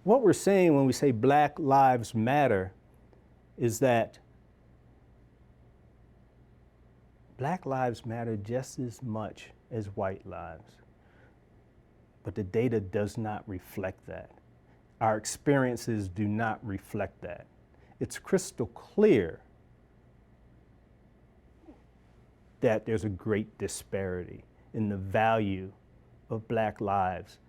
What we're saying when we say Black Lives Matter is that Black lives matter just as much as white lives. But the data does not reflect that. Our experiences do not reflect that. It's crystal clear that there's a great disparity in the value of Black lives.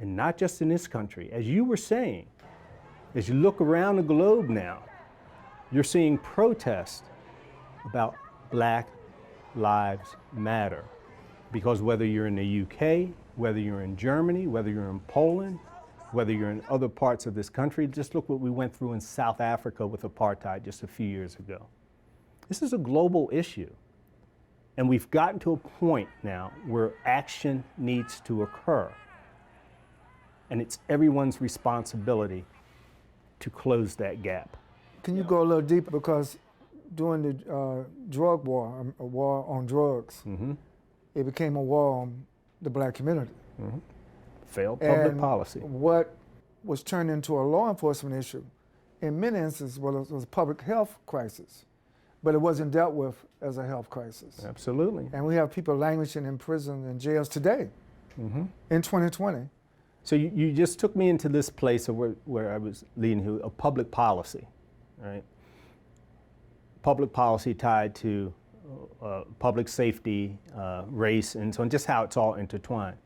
And not just in this country. As you were saying, as you look around the globe now, you're seeing protests about Black Lives Matter. Because whether you're in the UK, whether you're in Germany, whether you're in Poland, whether you're in other parts of this country, just look what we went through in South Africa with apartheid just a few years ago. This is a global issue. And we've gotten to a point now where action needs to occur. And it's everyone's responsibility to close that gap. Can you go a little deeper? Because during the drug war, a war on drugs, it became a war on the Black community. Failed public policy. What was turned into a law enforcement issue, in many instances, was a public health crisis, but it wasn't dealt with as a health crisis. Absolutely. And we have people languishing in prison and jails today, in 2020. So you just took me into this place of where I was leading to, a public policy, right? Public policy tied to public safety, race, and so on, just how it's all intertwined.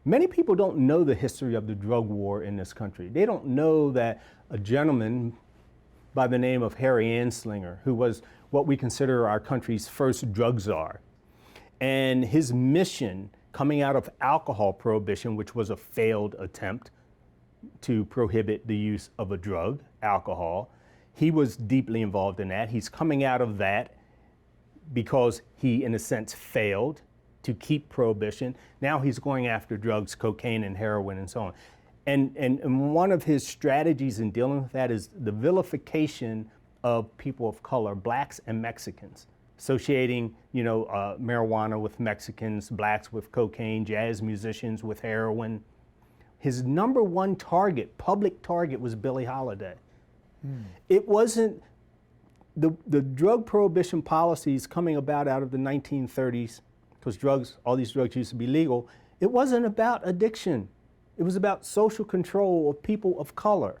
Many people don't know the history of the drug war in this country. They don't know that a gentleman by the name of Harry Slinger, who was what we consider our country's first drug czar, and his mission coming out of alcohol prohibition, which was a failed attempt to prohibit the use of a drug, alcohol. He was deeply involved in that. He's coming out of that because he, in a sense, failed to keep prohibition. Now he's going after drugs, cocaine and heroin and so on. And one of his strategies in dealing with that is the vilification of people of color, Blacks and Mexicans, associating, marijuana with Mexicans, Blacks with cocaine, jazz musicians with heroin. His number one target, public target, was Billie Holiday. It wasn't the drug prohibition policies coming about out of the 1930s, because all these drugs used to be legal. It wasn't about addiction. It was about social control of people of color.